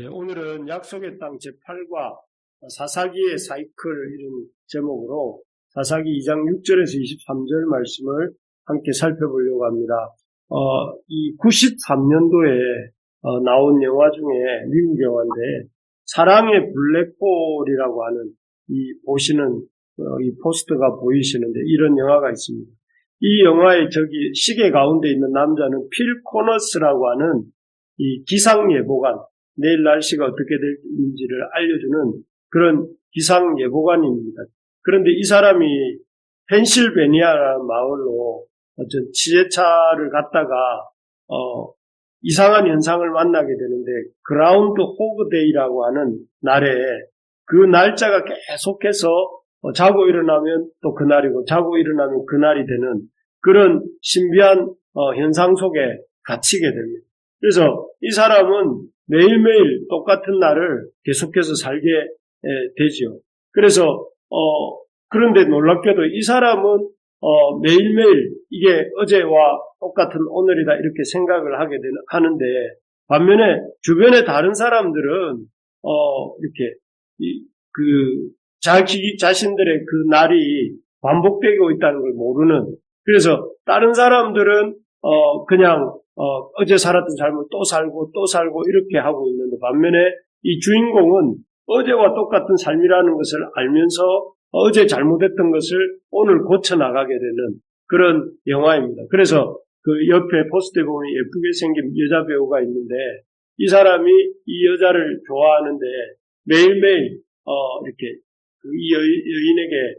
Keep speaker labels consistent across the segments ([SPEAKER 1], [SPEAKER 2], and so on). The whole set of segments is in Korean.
[SPEAKER 1] 오늘은 약속의 땅 제8과 사사기의 사이클 이런 제목으로 사사기 2장 6절에서 23절 말씀을 함께 살펴보려고 합니다. 이 93년도에 나온 영화 중에 미국 영화인데 사랑의 블랙홀이라고 하는 이 보시는 이 포스터가 보이시는데 이런 영화가 있습니다. 이 영화의 저기 시계 가운데 있는 남자는 필 코너스라고 하는 이 기상 예보관, 내일 날씨가 어떻게 될지를 알려주는 그런 기상 예보관입니다. 그런데 이 사람이 펜실베니아라는 마을로 어떤 지게차를 갔다가 이상한 현상을 만나게 되는데 그라운드 호그데이라고 하는 날에 그 날짜가 계속해서 자고 일어나면 또 그날이고 자고 일어나면 그날이 되는 그런 신비한 현상 속에 갇히게 됩니다. 그래서 이 사람은 매일매일 똑같은 날을 계속해서 살게 되지요. 그래서 그런데 놀랍게도 이 사람은 매일매일 이게 어제와 똑같은 오늘이다 이렇게 생각을 하는데 반면에 주변의 다른 사람들은 이렇게 자기 자신들의 그 날이 반복되고 있다는 걸 모르는, 그래서 다른 사람들은 그냥 어제 살았던 삶을 또 살고 이렇게 하고 있는데 반면에 이 주인공은 어제와 똑같은 삶이라는 것을 알면서 어제 잘못했던 것을 오늘 고쳐나가게 되는 그런 영화입니다. 그래서 그 옆에 포스터에 보면 예쁘게 생긴 여자 배우가 있는데 이 사람이 이 여자를 좋아하는데 매일매일 이렇게 이 여인에게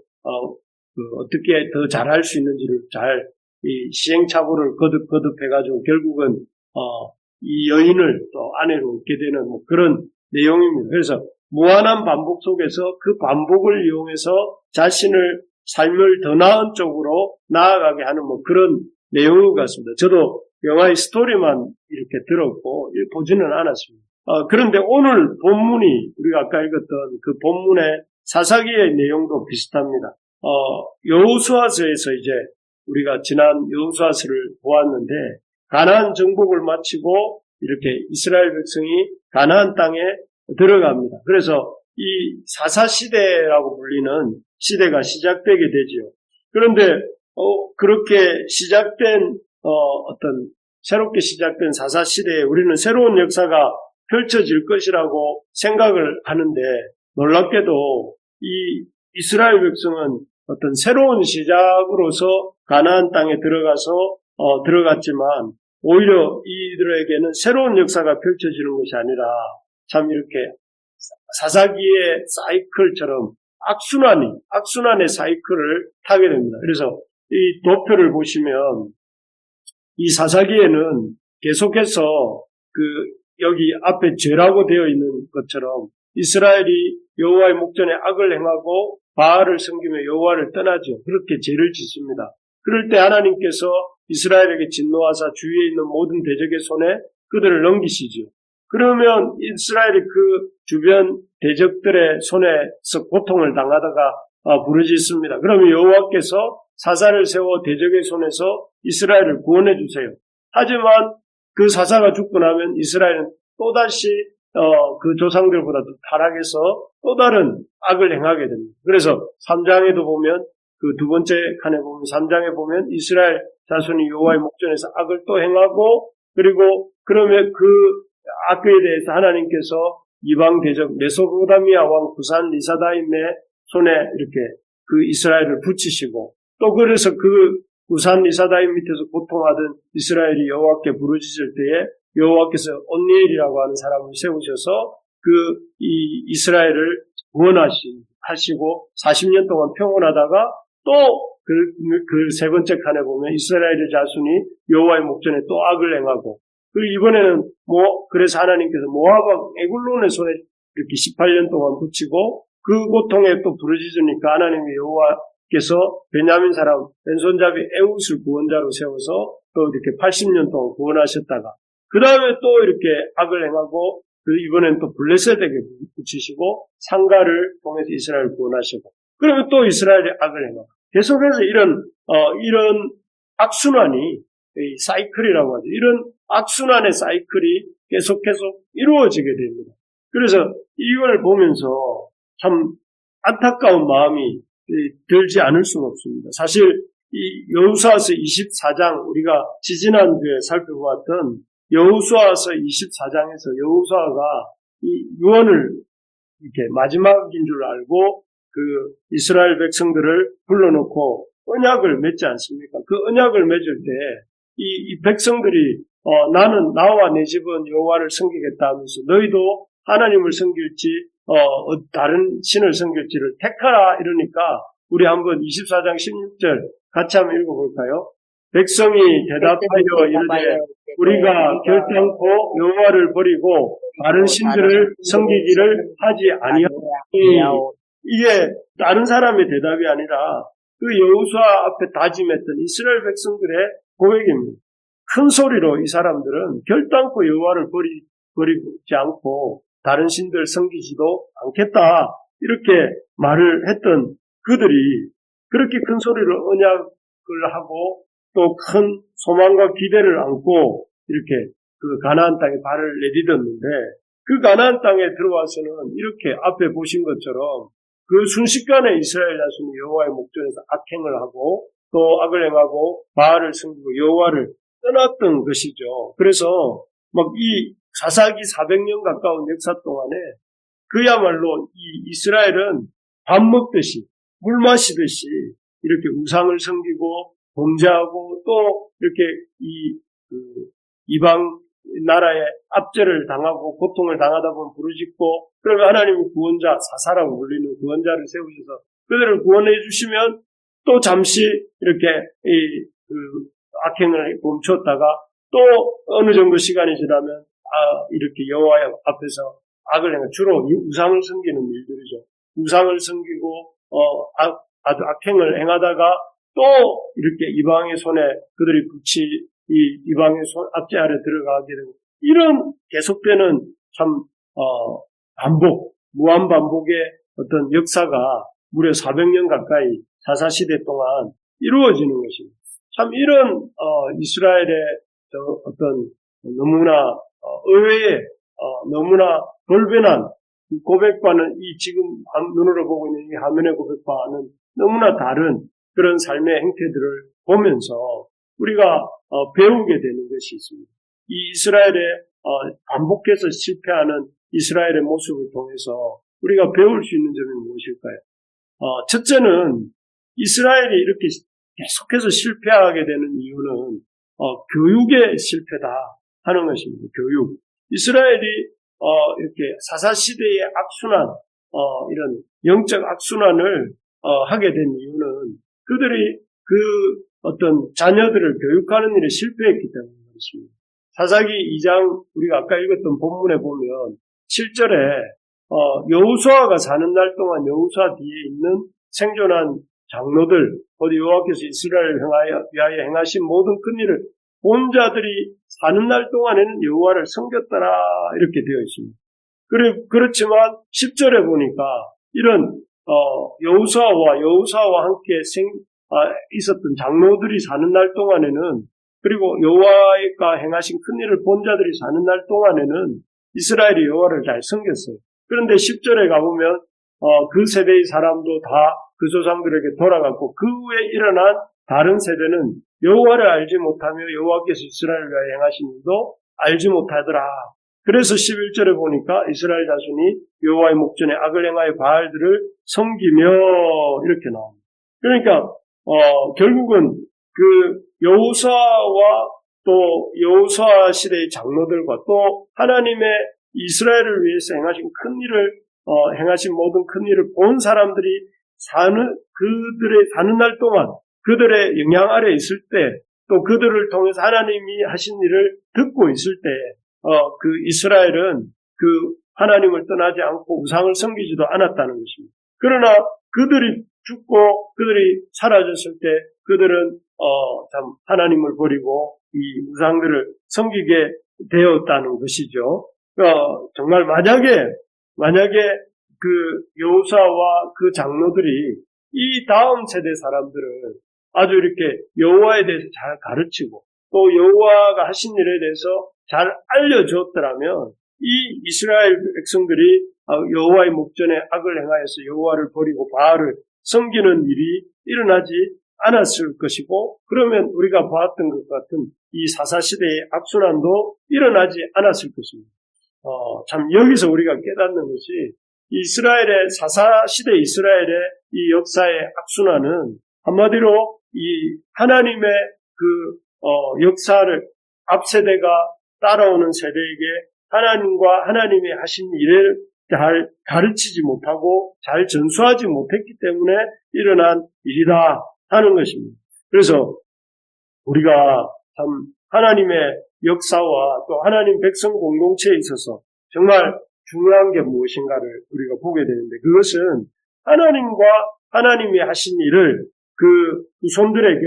[SPEAKER 1] 어떻게 더 잘할 수 있는지를 잘 이 시행착오를 거듭해가지고 결국은 이 여인을 또 아내로 얻게 되는 뭐 그런 내용입니다. 그래서 무한한 반복 속에서 그 반복을 이용해서 자신을 삶을 더 나은 쪽으로 나아가게 하는 뭐 그런 내용인 것 같습니다. 저도 영화의 스토리만 이렇게 들었고 보지는 않았습니다. 그런데 오늘 본문이 우리가 아까 읽었던 그 본문의 사사기의 내용도 비슷합니다. 여호수아서에서 이제 우리가 지난 여호수아서를 보았는데 가나안 정복을 마치고 이렇게 이스라엘 백성이 가나안 땅에 들어갑니다. 그래서 이 사사시대라고 불리는 시대가 시작되게 되지요. 그런데 그렇게 시작된 어떤 새롭게 시작된 사사시대에 우리는 새로운 역사가 펼쳐질 것이라고 생각을 하는데 놀랍게도 이 이스라엘 백성은 어떤 새로운 시작으로서 가나안 땅에 들어갔지만 오히려 이들에게는 새로운 역사가 펼쳐지는 것이 아니라 참 이렇게 사사기의 사이클처럼 악순환의 사이클을 타게 됩니다. 그래서 이 도표를 보시면 이 사사기에는 계속해서 여기 앞에 죄라고 되어 있는 것처럼 이스라엘이 여호와의 목전에 악을 행하고 바알을 섬기며 여호와를 떠나죠. 그렇게 죄를 짓습니다. 그럴 때 하나님께서 이스라엘에게 진노하사 주위에 있는 모든 대적의 손에 그들을 넘기시죠. 그러면 이스라엘이 그 주변 대적들의 손에서 고통을 당하다가 부르짖습니다. 그러면 여호와께서 사사를 세워 대적의 손에서 이스라엘을 구원해 주세요. 하지만 그 사사가 죽고 나면 이스라엘은 또다시 그 조상들보다 더 타락해서 또 다른 악을 행하게 됩니다. 그래서 3장에도 보면 그 두 번째 칸에 보면 3장에 보면 이스라엘 자손이 여호와의 목전에서 악을 또 행하고 그리고 그러면 그 악에 대해서 하나님께서 이방 대적 메소포타미아 왕 구산 리사다임의 손에 이렇게 그 이스라엘을 붙이시고 또 그래서 그 구산 리사다임 밑에서 고통하던 이스라엘이 여호와께 부르짖을 때에 여호와께서 온니엘이라고 하는 사람을 세우셔서 이 이스라엘을 구원하시고 40년 동안 평온하다가 또 그 세 번째 칸에 보면 이스라엘의 자손이 여호와의 목전에 또 악을 행하고 그리고 이번에는 그래서 하나님께서 모압 에굴론의 손에 이렇게 18년 동안 붙이고 그 고통에 또 부르짖으니까 하나님의 여호와께서 베냐민 사람 왼손잡이 에웃을 구원자로 세워서 또 이렇게 80년 동안 구원하셨다가 그 다음에 또 이렇게 악을 행하고 이번엔 또 블레셋에게 붙이시고 상가를 통해서 이스라엘을 구원하시고 그러면 또 이스라엘이 악을 행하고 계속해서 이런 악순환이 이 사이클이라고 하죠. 이런 악순환의 사이클이 계속해서 이루어지게 됩니다. 그래서 이걸 보면서 참 안타까운 마음이 들지 않을 수가 없습니다. 사실 이 여호수아서 24장 우리가 지지난주에 살펴보았던 여호수아서 24장에서 여호수아가 이 유언을 이렇게 마지막인 줄 알고 그 이스라엘 백성들을 불러놓고 언약을 맺지 않습니까? 그 언약을 맺을 때 이 백성들이 나는 나와 내 집은 여호와를 섬기겠다 하면서 너희도 하나님을 섬길지 다른 신을 섬길지를 택하라 이러니까 우리 한번 24장 16절 같이 한번 읽어볼까요? 백성이 대답하여 이르되 우리가 결단코 여호와를 버리고 다른 신들을 섬기기를 하지 아니하오니 이게 다른 사람의 대답이 아니라 그 여호수아 앞에 다짐했던 이스라엘 백성들의 고백입니다. 큰 소리로 이 사람들은 결단코 여호와를 버리지 않고 다른 신들 섬기지도 않겠다 이렇게 말을 했던 그들이 그렇게 큰 소리로 언약을 하고 또 큰 소망과 기대를 안고 이렇게 그 가나안 땅에 발을 내디뎠는데 그 가나안 땅에 들어와서는 이렇게 앞에 보신 것처럼 그 순식간에 이스라엘 자손이 여호와의 목전에서 악행을 하고 또 악을 행하고 바알을 섬기고 여호와를 떠났던 것이죠. 그래서 막 이 사사기 400년 가까운 역사 동안에 그야말로 이 이스라엘은 밥 먹듯이 물 마시듯이 이렇게 우상을 섬기고 범죄하고 또 이렇게 이방 나라에 압제를 당하고 고통을 당하다 보면 부르짖고 그러면 하나님이 구원자 사사라고 불리는 구원자를 세우셔서 그들을 구원해 주시면 또 잠시 이렇게 악행을 멈췄다가 또 어느 정도 시간이 지나면 이렇게 여호와 앞에서 악을 행해 주로 이 우상을 섬기는 일들이죠. 우상을 섬기고 아주 악행을 행하다가 또 이렇게 이방의 손에 그들이 붙이 이방의 손 압제 아래 들어가게 되고 이런 계속되는 참 무한 반복의 어떤 역사가 무려 400년 가까이 사사시대 동안 이루어지는 것입니다. 참 이런 이스라엘의 어떤 너무나 의외의 너무나 돌변한 고백과는 이 지금 눈으로 보고 있는 이 화면의 고백과는 너무나 다른 그런 삶의 행태들을 보면서 우리가 배우게 되는 것이 있습니다. 이 이스라엘의 반복해서 실패하는 이스라엘의 모습을 통해서 우리가 배울 수 있는 점이 무엇일까요? 첫째는 이스라엘이 이렇게 계속해서 실패하게 되는 이유는 교육의 실패다 하는 것입니다. 교육. 이스라엘이 이렇게 사사시대의 악순환, 이런 영적 악순환을 하게 된 이유는 그들이 그 어떤 자녀들을 교육하는 일에 실패했기 때문에 그렇습니다. 사사기 2장 우리가 아까 읽었던 본문에 보면 7절에 여호수아가 사는 날 동안 여호수아 뒤에 있는 생존한 장로들 곧 여호와께서 이스라엘을 위하여 행하신 모든 큰 일을 본 자들이 사는 날 동안에는 여호와를 섬겼더라 이렇게 되어 있습니다. 그렇지만 10절에 보니까 이런 여호수아와 함께 있었던 장로들이 사는 날 동안에는 그리고 여호와가 행하신 큰 일을 본 자들이 사는 날 동안에는 이스라엘이 여호와를 잘 섬겼어요. 그런데 10절에 가보면 그 세대의 사람도 다 그 조상들에게 돌아갔고 그 후에 일어난 다른 세대는 여호와를 알지 못하며 여호와께서 이스라엘을 위하여 행하신 일도 알지 못하더라. 그래서 11절에 보니까 이스라엘 자손이 여호와의 목전에 악을 행하여 바알들을 섬기며 이렇게 나옵니다. 그러니까 결국은 그 여호수아와 또 여호수아 시대의 장로들과 또 하나님의 이스라엘을 위해서 행하신 큰 일을 행하신 모든 큰 일을 본 사람들이 그들의 사는 날 동안 그들의 영향 아래 있을 때 또 그들을 통해서 하나님이 하신 일을 듣고 있을 때 그 이스라엘은 그 하나님을 떠나지 않고 우상을 섬기지도 않았다는 것입니다. 그러나 그들이 죽고 그들이 사라졌을 때 그들은 참 하나님을 버리고 이 우상들을 섬기게 되었다는 것이죠. 정말 만약에 그 여호수아와 그 장로들이 이 다음 세대 사람들을 아주 이렇게 여호와에 대해서 잘 가르치고 또 여호와가 하신 일에 대해서 잘 알려주었더라면 이 이스라엘 백성들이 여호와의 목전에 악을 행하여서 여호와를 버리고 바알을 섬기는 일이 일어나지 않았을 것이고, 그러면 우리가 보았던 것 같은 이 사사시대의 악순환도 일어나지 않았을 것입니다. 참 여기서 우리가 깨닫는 것이 이스라엘의 사사시대 이스라엘의 이 역사의 악순환은 한마디로 이 하나님의 역사를 앞 세대가 따라오는 세대에게 하나님과 하나님이 하신 일을 잘 가르치지 못하고 잘 전수하지 못했기 때문에 일어난 일이다 하는 것입니다. 그래서 우리가 참 하나님의 역사와 또 하나님 백성 공동체에 있어서 정말 중요한 게 무엇인가를 우리가 보게 되는데, 그것은 하나님과 하나님이 하신 일을 그 후손들에게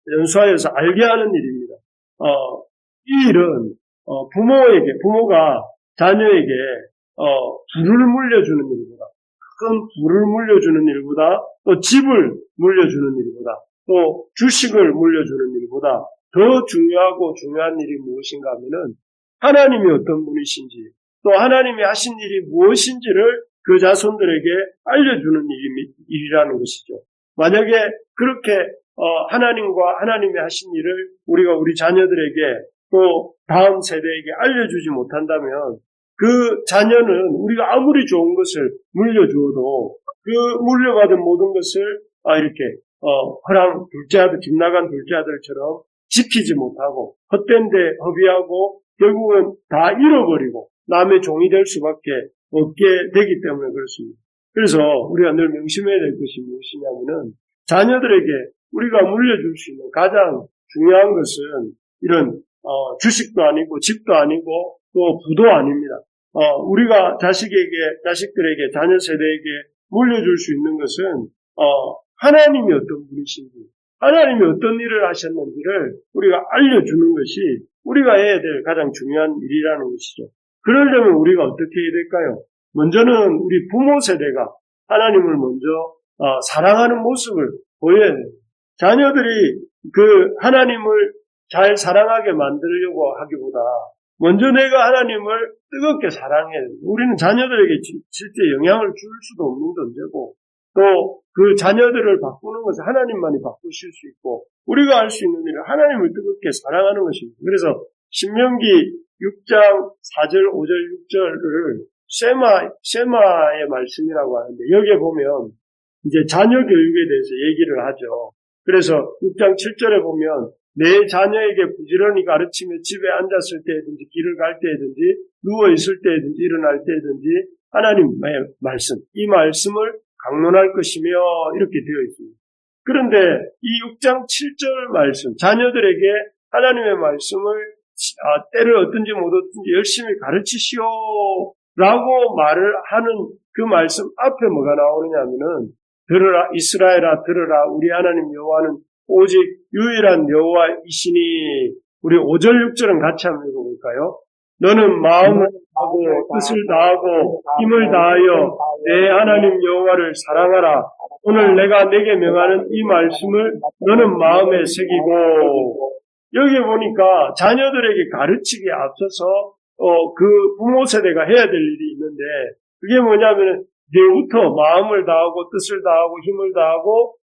[SPEAKER 1] 전수하여서 알게 하는 일입니다. 이 일은 부모가 자녀에게 부를 물려주는 일보다, 큰 부를 물려주는 일보다, 또 집을 물려주는 일보다, 또 주식을 물려주는 일보다 더 중요하고 중요한 일이 무엇인가 하면은 하나님이 어떤 분이신지, 또 하나님이 하신 일이 무엇인지를 그 자손들에게 알려주는 일이라는 것이죠. 만약에 그렇게 하나님과 하나님이 하신 일을 우리가 우리 자녀들에게 또 다음 세대에게 알려주지 못한다면 그 자녀는 우리가 아무리 좋은 것을 물려주어도 그 물려받은 모든 것을 이렇게 집 나간 둘째 아들처럼 지키지 못하고 헛된 데 허비하고 결국은 다 잃어버리고 남의 종이 될 수밖에 없게 되기 때문에 그렇습니다. 그래서 우리가 늘 명심해야 될 것이 무엇이냐면은 자녀들에게 우리가 물려줄 수 있는 가장 중요한 것은 이런 주식도 아니고 집도 아니고 또 부도 아닙니다. 우리가 자식들에게 자녀 세대에게 물려줄 수 있는 것은 하나님이 어떤 분이신지, 하나님이 어떤 일을 하셨는지를 우리가 알려주는 것이 우리가 해야 될 가장 중요한 일이라는 것이죠. 그러려면 우리가 어떻게 해야 될까요? 먼저는 우리 부모 세대가 하나님을 먼저 사랑하는 모습을 보여야 돼요. 자녀들이 그 하나님을 잘 사랑하게 만들려고 하기보다 먼저 내가 하나님을 뜨겁게 사랑해야 돼요. 우리는 자녀들에게 실제 영향을 줄 수도 없는 존재고, 또 그 자녀들을 바꾸는 것은 하나님만이 바꾸실 수 있고, 우리가 할 수 있는 일은 하나님을 뜨겁게 사랑하는 것입니다. 그래서 신명기 6장 4절, 5절, 6절을 세마의 말씀이라고 하는데, 여기에 보면 이제 자녀 교육에 대해서 얘기를 하죠. 그래서 6장 7절에 보면 내 자녀에게 부지런히 가르치며 집에 앉았을 때든지 길을 갈 때든지 누워 있을 때든지 일어날 때든지 하나님의 말씀, 이 말씀을 강론할 것이며 이렇게 되어 있습니다. 그런데 이 6장 7절 말씀, 자녀들에게 하나님의 말씀을 때를 얻든지 못 얻든지 열심히 가르치시오라고 말을 하는 그 말씀 앞에 뭐가 나오느냐 하면은 들으라 이스라엘아 들으라 우리 하나님 여호와는 오직 유일한 여호와이시니, 우리 5절 6절은 같이 한번 읽어볼까요? 너는 마음을 다하고 뜻을 다하고 힘을 다하여 내 하나님 여호와를 사랑하라. 오늘 내가 내게 명하는 이 말씀을 너는 마음에 새기고. 여기 보니까 자녀들에게 가르치기에 앞서서 그 부모 세대가 해야 될 일이 있는데, 그게 뭐냐면 내부터 마음을 다하고 뜻을 다하고 힘을 다하고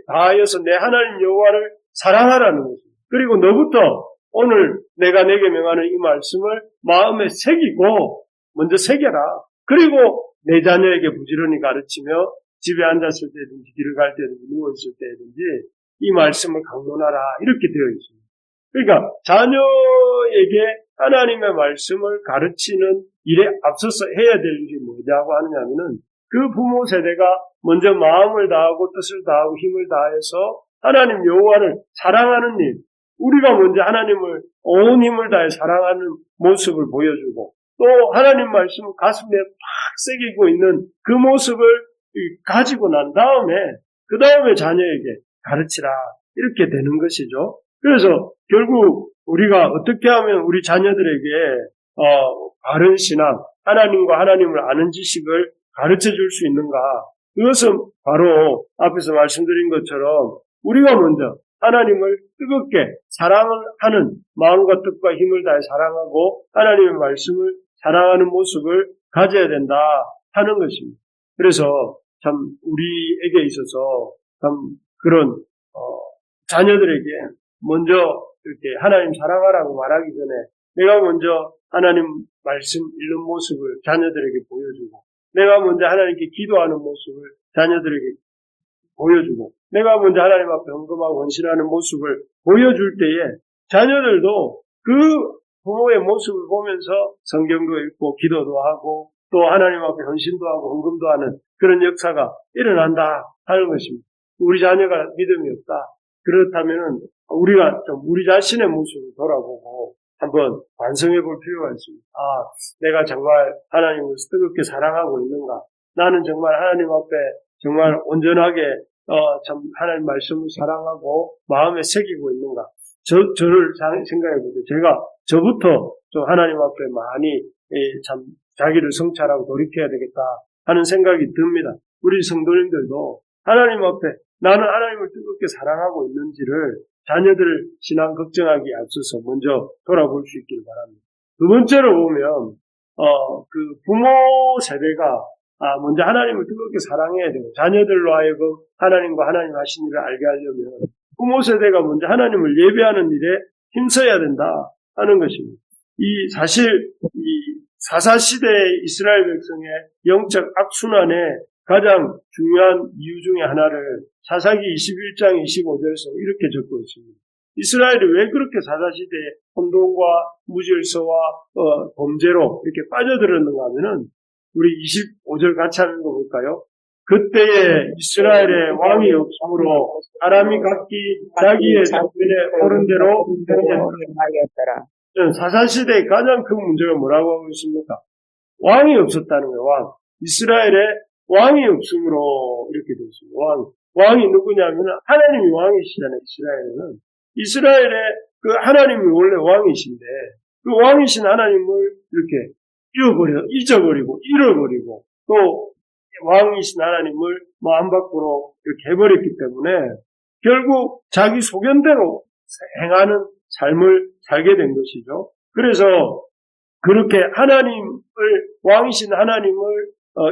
[SPEAKER 1] 다하여서 내 하나님 여호와를 사랑하라는 것입니다. 그리고 너부터 오늘 내가 내게 명하는 이 말씀을 마음에 새기고 먼저 새겨라. 그리고 내 자녀에게 부지런히 가르치며 집에 앉았을 때든지 길을 갈 때든지 누워있을 때든지 이 말씀을 강론하라. 이렇게 되어 있습니다. 그러니까 자녀에게 하나님의 말씀을 가르치는 일에 앞서서 해야 될 일이 뭐냐고 하느냐면은 그 부모 세대가 먼저 마음을 다하고 뜻을 다하고 힘을 다해서 하나님 여호와를 사랑하는 일, 우리가 먼저 하나님을 온 힘을 다해 사랑하는 모습을 보여주고, 또 하나님 말씀을 가슴에 팍 새기고 있는 그 모습을 가지고 난 다음에 그 다음에 자녀에게 가르치라, 이렇게 되는 것이죠. 그래서 결국 우리가 어떻게 하면 우리 자녀들에게 바른 신앙, 하나님과 하나님을 아는 지식을 가르쳐 줄 수 있는가? 그것은 바로 앞에서 말씀드린 것처럼 우리가 먼저 하나님을 뜨겁게 사랑을 하는 마음과 뜻과 힘을 다해 사랑하고 하나님의 말씀을 사랑하는 모습을 가져야 된다 하는 것입니다. 그래서 참 우리에게 있어서 참 그런 자녀들에게 먼저 이렇게 하나님 사랑하라고 말하기 전에 내가 먼저 하나님 말씀 읽는 모습을 자녀들에게 보여주고 내가 먼저 하나님께 기도하는 모습을 자녀들에게 보여주고 내가 먼저 하나님 앞에 헌금하고 헌신하는 모습을 보여줄 때에 자녀들도 그 부모의 모습을 보면서 성경도 읽고 기도도 하고 또 하나님 앞에 헌신도 하고 헌금도 하는 그런 역사가 일어난다 하는 것입니다. 우리 자녀가 믿음이 없다. 그렇다면은 우리가 좀 우리 자신의 모습을 돌아보고 한번 반성해 볼 필요가 있습니다. 내가 정말 하나님을 뜨겁게 사랑하고 있는가? 나는 정말 하나님 앞에 정말 온전하게 참 하나님 말씀을 사랑하고 마음에 새기고 있는가? 저를 생각해 보세요. 저부터 좀 하나님 앞에 많이 참 자기를 성찰하고 돌이켜야 되겠다 하는 생각이 듭니다. 우리 성도님들도 하나님 앞에 나는 하나님을 뜨겁게 사랑하고 있는지를 자녀들 신앙 걱정하기에 앞서서 먼저 돌아볼 수 있기를 바랍니다. 두 번째로 보면 그 부모 세대가 먼저 하나님을 뜨겁게 사랑해야 되고 자녀들로 하여금 하나님과 하나님 하신 일을 알게 하려면 부모 세대가 먼저 하나님을 예배하는 일에 힘써야 된다 하는 것입니다. 사실 사사시대의 이스라엘 백성의 영적 악순환의 가장 중요한 이유 중에 하나를 사사기 21장 25절에서 이렇게 적고 있습니다. 이스라엘이 왜 그렇게 사사시대에 혼돈과 무질서와 범죄로 이렇게 빠져들었는가 하면은 우리 25절 같이 한번 볼까요? 그때에 이스라엘의 왕이 없으므로 사람이 각기 자기의 장편에 오른 대로 사사시대의 가장 큰 문제가 뭐라고 하고 있습니까? 왕이 없었다는 거예요. 이스라엘에 왕이 없으므로 이렇게 되어 있습니다. 왕이 누구냐면 하나님이 왕이시잖아요. 이스라엘에 그 하나님이 원래 왕이신데 그 왕이신 하나님을 이렇게 잊어버리고 잃어버리고 또 왕이신 하나님을 마음 밖으로 이렇게 해버렸기 때문에 결국 자기 소견대로 행하는 삶을 살게 된 것이죠. 그래서 그렇게 왕이신 하나님을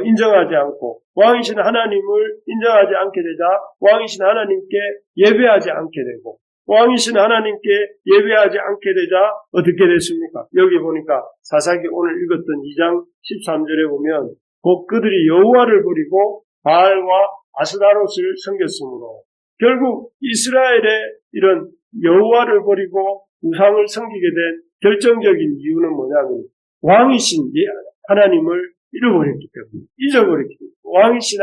[SPEAKER 1] 인정하지 않고 왕이신 하나님을 인정하지 않게 되자 왕이신 하나님께 예배하지 않게 되고 왕이신 하나님께 예배하지 않게 되자 어떻게 됐습니까? 여기 보니까 사사기 오늘 읽었던 2장 13절에 보면 곧 그들이 여호와를 버리고 바알과 아스다롯을 섬겼으므로 결국 이스라엘의 이런 여호와를 버리고 우상을 섬기게 된 결정적인 이유는 뭐냐면 왕이신 하나님을 잊어버렸기 때문에 왕이신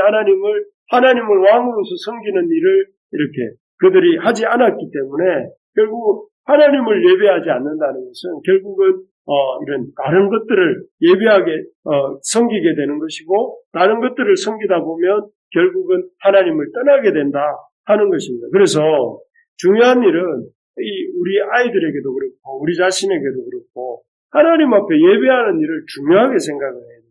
[SPEAKER 1] 하나님을 왕으로서 섬기는 일을 이렇게 그들이 하지 않았기 때문에 결국 하나님을 예배하지 않는다는 것은 결국은 이런 다른 것들을 예배하게 섬기게 되는 것이고 다른 것들을 섬기다 보면 결국은 하나님을 떠나게 된다 하는 것입니다. 그래서 중요한 일은 우리 아이들에게도 그렇고 우리 자신에게도 그렇고 하나님 앞에 예배하는 일을 중요하게 생각을 해야 됩니다.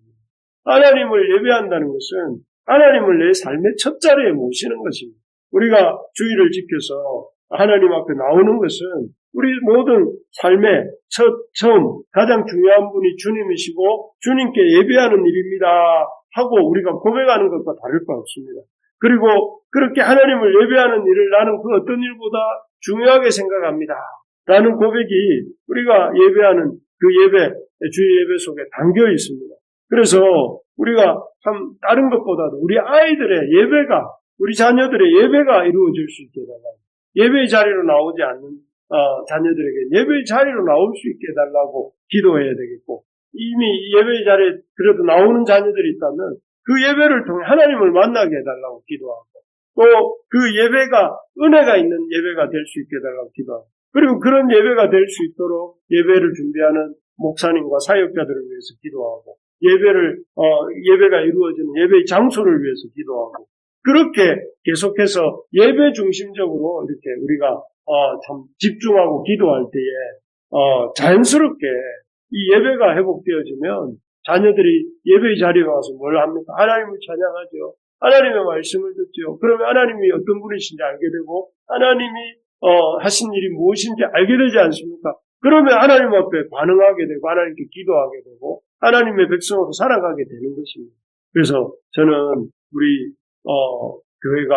[SPEAKER 1] 하나님을 예배한다는 것은 하나님을 내 삶의 첫 자리에 모시는 것입니다. 우리가 주의를 지켜서 하나님 앞에 나오는 것은 우리 모든 삶의 처음 가장 중요한 분이 주님이시고 주님께 예배하는 일입니다 하고 우리가 고백하는 것과 다를 바 없습니다. 그리고 그렇게 하나님을 예배하는 일을 나는 그 어떤 일보다 중요하게 생각합니다 라는 고백이 우리가 예배하는 그 주의 예배 속에 담겨 있습니다. 그래서 우리가 참 다른 것보다도 우리 아이들의 예배가 우리 자녀들의 예배가 이루어질 수 있게 해달라고 예배의 자리로 나오지 않는 자녀들에게 예배의 자리로 나올 수 있게 해달라고 기도해야 되겠고 이미 예배의 자리에 그래도 나오는 자녀들이 있다면 그 예배를 통해 하나님을 만나게 해달라고 기도하고 또 그 예배가 은혜가 있는 예배가 될 수 있게 해달라고 기도하고 그리고 그런 예배가 될 수 있도록 예배를 준비하는 목사님과 사역자들을 위해서 기도하고 예배가 이루어지는 예배의 장소를 위해서 기도하고 그렇게 계속해서 예배 중심적으로 이렇게 우리가 참 집중하고 기도할 때에 자연스럽게 이 예배가 회복되어지면 자녀들이 예배의 자리에 와서 뭘 합니까? 하나님을 찬양하죠. 하나님의 말씀을 듣죠. 그러면 하나님이 어떤 분이신지 알게 되고 하나님이 하신 일이 무엇인지 알게 되지 않습니까? 그러면 하나님 앞에 반응하게 되고 하나님께 기도하게 되고 하나님의 백성으로 살아가게 되는 것입니다. 그래서 저는 우리 교회가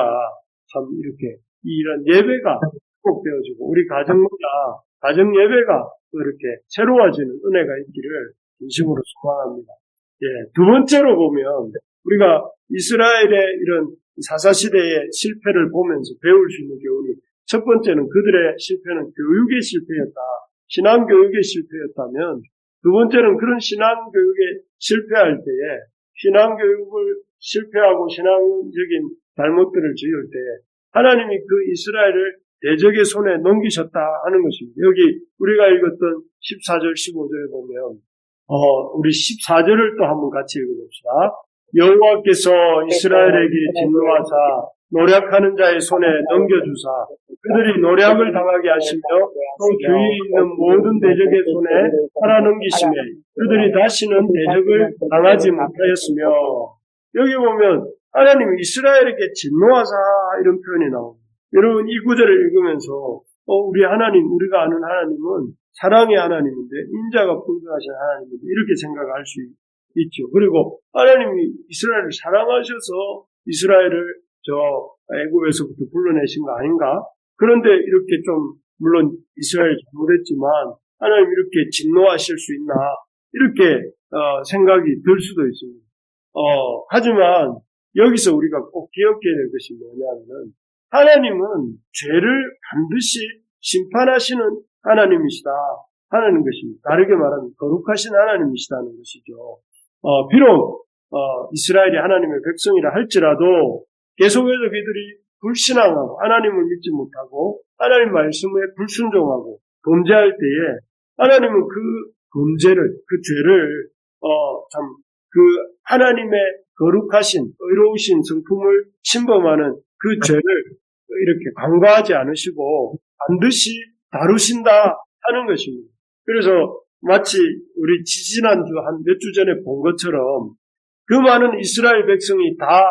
[SPEAKER 1] 참 이렇게 이런 예배가 회복되어지고 우리 가정마다 가정 예배가 이렇게 새로워지는 은혜가 있기를 진심으로 소망합니다. 예, 두 번째로 보면 우리가 이스라엘의 이런 사사시대의 실패를 보면서 배울 수 있는 교훈이 첫 번째는 그들의 실패는 교육의 실패였다. 신앙교육의 실패였다면 두 번째는 그런 신앙교육에 실패할 때에 신앙교육을 실패하고 신앙적인 잘못들을 지을 때에 하나님이 그 이스라엘을 대적의 손에 넘기셨다 하는 것입니다. 여기 우리가 읽었던 14절, 15절에 보면 우리 14절을 또 한번 같이 읽어봅시다. 여호와께서 이스라엘에게 진노하사 노략하는 자의 손에 넘겨주사 그들이 노략을 당하게 하시며 또 주위에 있는 모든 대적의 손에 팔아넘기시며 그들이 다시는 대적을 당하지 못하였으며 여기 보면 하나님이 이스라엘에게 진노하사 이런 표현이 나옵니다. 여러분 이 구절을 읽으면서 우리 하나님, 우리가 아는 하나님은 사랑의 하나님인데 인자가 풍성하신 하나님인데 이렇게 생각할 수 있죠. 그리고 하나님이 이스라엘을 사랑하셔서 이스라엘을 저 애굽에서부터 불러내신 거 아닌가? 그런데 이렇게 좀 물론 이스라엘이 잘못했지만 하나님 이렇게 진노하실 수 있나? 이렇게 생각이 들 수도 있습니다. 하지만 여기서 우리가 꼭 기억해야 될 것이 뭐냐면은 하나님은 죄를 반드시 심판하시는 하나님이시다 하는 것입니다. 다르게 말하면 거룩하신 하나님이시다는 것이죠. 비록 이스라엘이 하나님의 백성이라 할지라도 계속해서 그들이 불신앙하고 하나님을 믿지 못하고 하나님 말씀에 불순종하고 범죄할 때에 하나님은 그 범죄를 그 죄를 참 그 하나님의 거룩하신 의로우신 성품을 침범하는 그 죄를 이렇게 간과하지 않으시고 반드시 다루신다 하는 것입니다. 그래서 마치 우리 지지난주 한 몇 주 전에 본 것처럼 그 많은 이스라엘 백성이 다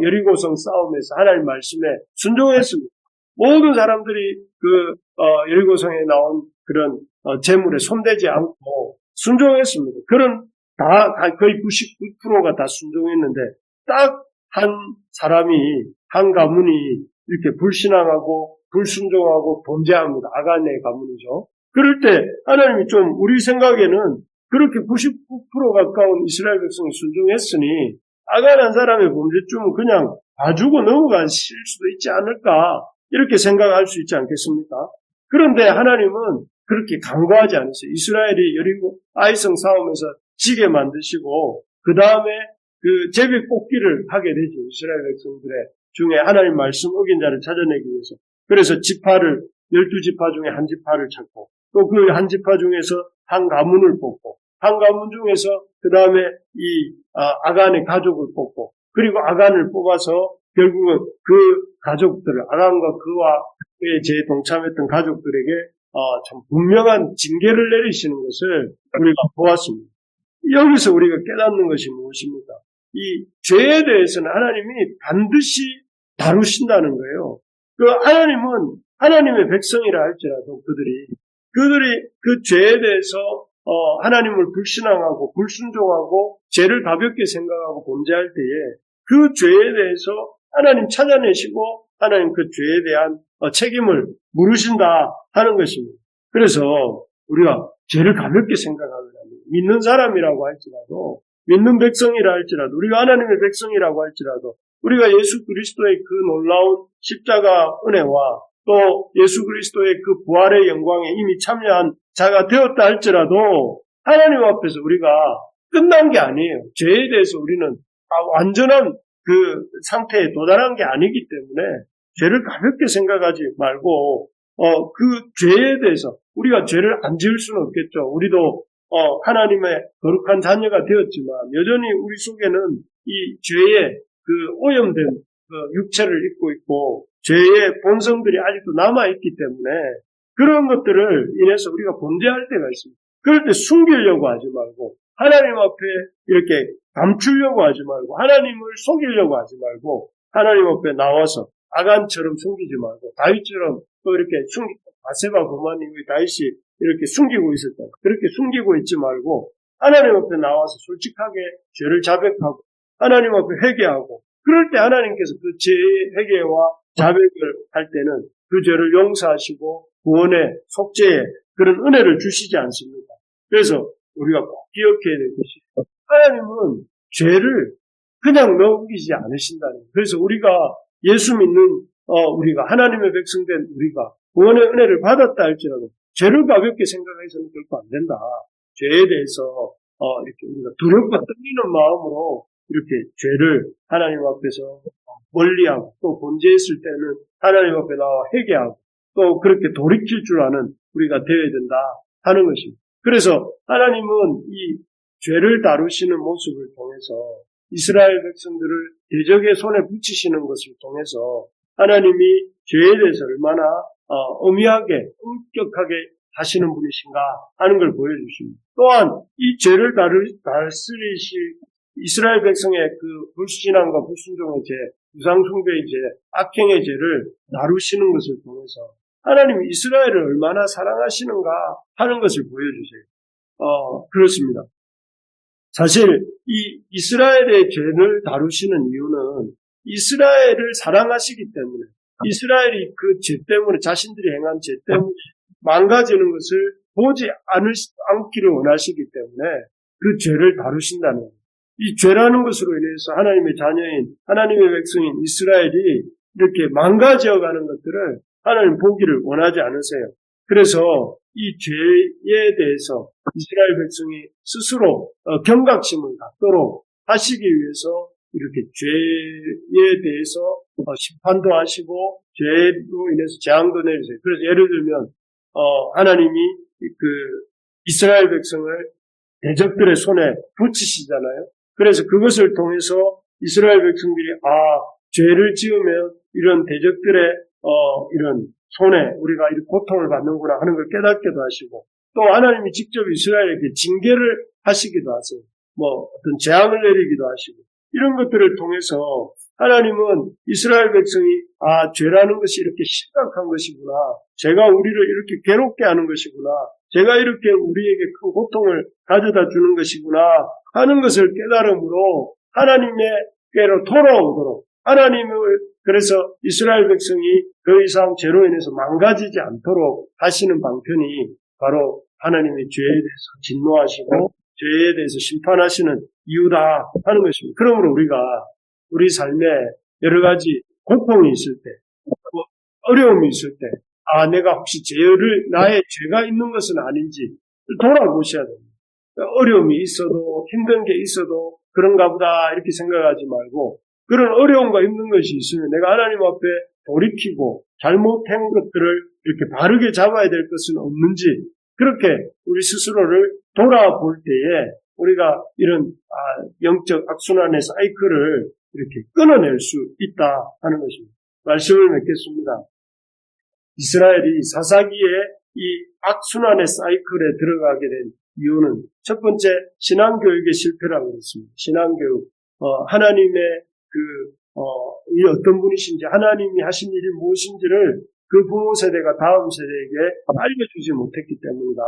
[SPEAKER 1] 여리고성 싸움에서 하나님 말씀에 순종했습니다. 모든 사람들이 그 여리고성에 나온 그런 재물에 손대지 않고 순종했습니다. 그런 다 거의 99%가 다 순종했는데 딱 한 사람이 한 가문이 이렇게 불신앙하고 불순종하고 범죄합니다. 아간의 가문이죠. 그럴 때 하나님이 좀 우리 생각에는 그렇게 99% 가까운 이스라엘 백성이 순종했으니 아간 한 사람의 범죄쯤은 그냥 봐주고 넘어갈 수도 있지 않을까 이렇게 생각할 수 있지 않겠습니까? 그런데 하나님은 그렇게 간과하지 않으세요. 이스라엘이 여리고 아이성 싸움에서 지게 만드시고 그 다음에 그 제비 뽑기를 하게 되죠. 이스라엘 백성들의 중에 하나님 말씀 어긴 자를 찾아내기 위해서. 그래서 지파를 12지파 중에 한 지파를 찾고 또 그 한 지파 중에서 한 가문을 뽑고 한 가문 중에서 그 다음에 이 아간의 가족을 뽑고 그리고 아간을 뽑아서 결국은 그 가족들을 아간과 그와 그의 제 동참했던 가족들에게 참 분명한 징계를 내리시는 것을 우리가 보았습니다. 여기서 우리가 깨닫는 것이 무엇입니까? 이 죄에 대해서는 하나님이 반드시 다루신다는 거예요. 그 하나님은 하나님의 백성이라 할지라도 그들이 그 죄에 대해서 하나님을 불신앙하고 불순종하고 죄를 가볍게 생각하고 범죄할 때에 그 죄에 대해서 하나님 찾아내시고 하나님 그 죄에 대한 책임을 물으신다 하는 것입니다. 그래서 우리가 죄를 가볍게 생각하면 믿는 사람이라고 할지라도 믿는 백성이라 할지라도 우리가 하나님의 백성이라고 할지라도 우리가 예수 그리스도의 그 놀라운 십자가 은혜와 또 예수 그리스도의 그 부활의 영광에 이미 참여한 자가 되었다 할지라도 하나님 앞에서 우리가 끝난 게 아니에요. 죄에 대해서 우리는 완전한 그 상태에 도달한 게 아니기 때문에 죄를 가볍게 생각하지 말고 그 죄에 대해서 우리가 죄를 안 지을 수는 없겠죠. 우리도 하나님의 거룩한 자녀가 되었지만 여전히 우리 속에는 이 죄의 그 오염된 그 육체를 입고 있고 죄의 본성들이 아직도 남아있기 때문에 그런 것들을 인해서 우리가 범죄할 때가 있습니다. 그럴 때 숨기려고 하지 말고 하나님 앞에 이렇게 감추려고 하지 말고 하나님을 속이려고 하지 말고 하나님 앞에 나와서 아간처럼 숨기지 말고 다윗처럼 또 이렇게 바세바 고만님의 다윗이 이렇게 숨기고 있었다. 그렇게 숨기고 있지 말고 하나님 앞에 나와서 솔직하게 죄를 자백하고 하나님 앞에 회개하고 그럴 때 하나님께서 그 죄 회개와 자백을 할 때는 그 죄를 용서하시고 구원의 속죄의 그런 은혜를 주시지 않습니까? 그래서 우리가 꼭 기억해야 될 것이 하나님은 죄를 그냥 넘기지 않으신다는 거예요. 그래서 우리가 예수 믿는 우리가 하나님의 백성된 우리가 구원의 은혜를 받았다 할지라도 죄를 가볍게 생각해서는 결코 안 된다. 죄에 대해서 이렇게 우리가 두렵고 떨리는 마음으로 이렇게 죄를 하나님 앞에서 멀리하고 또 범죄했을 때는 하나님 앞에 나와 회개하고 또 그렇게 돌이킬 줄 아는 우리가 되어야 된다 하는 것입니다. 그래서 하나님은 이 죄를 다루시는 모습을 통해서 이스라엘 백성들을 대적의 손에 붙이시는 것을 통해서 하나님이 죄에 대해서 얼마나 엄하게 엄격하게 하시는 분이신가 하는 걸 보여주십니다. 또한 이 죄를 다스리실 이스라엘 백성의 그 불신앙과 불순종의 죄, 우상숭배의 죄, 악행의 죄를 다루시는 것을 통해서 하나님이 이스라엘을 얼마나 사랑하시는가 하는 것을 보여주세요. 그렇습니다. 사실 이 이스라엘의 죄를 다루시는 이유는 이스라엘을 사랑하시기 때문에 이스라엘이 그 죄 때문에 자신들이 행한 죄 때문에 망가지는 것을 보지 않기를 원하시기 때문에 그 죄를 다루신다는 거예요. 이 죄라는 것으로 인해서 하나님의 자녀인 하나님의 백성인 이스라엘이 이렇게 망가져가는 것들을 하나님 보기를 원하지 않으세요. 그래서 이 죄에 대해서 이스라엘 백성이 스스로 경각심을 갖도록 하시기 위해서 이렇게 죄에 대해서 심판도 하시고 죄로 인해서 재앙도 내리세요. 그래서 예를 들면 하나님이 그 이스라엘 백성을 대적들의 손에 붙이시잖아요. 그래서 그것을 통해서 이스라엘 백성들이 죄를 지으면 이런 대적들의 이런 손에 우리가 이렇게 고통을 받는구나 하는 걸 깨닫기도 하시고 또 하나님이 직접 이스라엘에게 징계를 하시기도 하세요. 어떤 재앙을 내리기도 하시고 이런 것들을 통해서 하나님은 이스라엘 백성이 죄라는 것이 이렇게 심각한 것이구나. 죄가 우리를 이렇게 괴롭게 하는 것이구나. 죄가 이렇게 우리에게 큰 고통을 가져다 주는 것이구나 하는 것을 깨달음으로 하나님께로 돌아오도록 하나님을 그래서 이스라엘 백성이 더 이상 죄로 인해서 망가지지 않도록 하시는 방편이 바로 하나님의 죄에 대해서 진노하시고 죄에 대해서 심판하시는 이유다 하는 것입니다. 그러므로 우리가 우리 삶에 여러 가지 고통이 있을 때, 어려움이 있을 때, 내가 혹시 나의 죄가 있는 것은 아닌지 돌아보셔야 됩니다. 어려움이 있어도 힘든 게 있어도 그런가 보다 이렇게 생각하지 말고 그런 어려움과 힘든 것이 있으면 내가 하나님 앞에 돌이키고 잘못한 것들을 이렇게 바르게 잡아야 될 것은 없는지 그렇게 우리 스스로를 돌아볼 때에 우리가 이런 영적 악순환의 사이클을 이렇게 끊어낼 수 있다 하는 것입니다. 말씀을 맺겠습니다. 이스라엘이 사사기에 이 악순환의 사이클에 들어가게 된 이유는 첫 번째 신앙교육의 실패라고 했습니다. 신앙교육, 하나님의 이 어떤 분이신지 하나님이 하신 일이 무엇인지를 그 부모 세대가 다음 세대에게 알려주지 못했기 때문이다.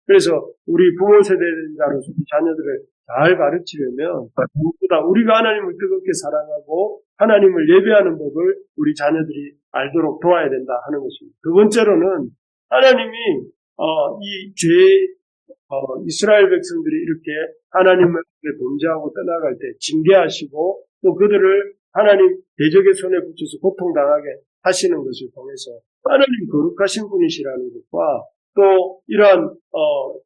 [SPEAKER 1] 그래서 우리 부모 세대된 자로서 자녀들을 잘 가르치려면 무엇보다 우리가 하나님을 뜨겁게 사랑하고 하나님을 예배하는 법을 우리 자녀들이 알도록 도와야 된다 하는 것입니다. 두 번째로는 하나님이 이스라엘 백성들이 이렇게 하나님을 범죄하고 떠나갈 때 징계하시고 또 그들을 하나님 대적의 손에 붙여서 고통당하게 하시는 것을 통해서 하나님 거룩하신 분이시라는 것과 또 이러한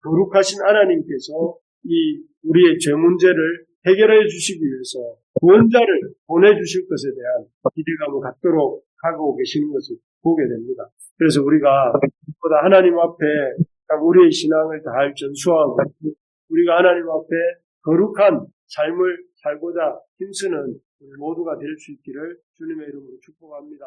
[SPEAKER 1] 거룩하신 하나님께서 이 우리의 죄 문제를 해결해 주시기 위해서 구원자를 보내주실 것에 대한 기대감을 갖도록 하고 계시는 것을 보게 됩니다. 그래서 우리가 보다 하나님 앞에 우리의 신앙을 잘 전수하고 우리가 하나님 앞에 거룩한 삶을 살고자 힘쓰는 우리 모두가 될 수 있기를 주님의 이름으로 축복합니다.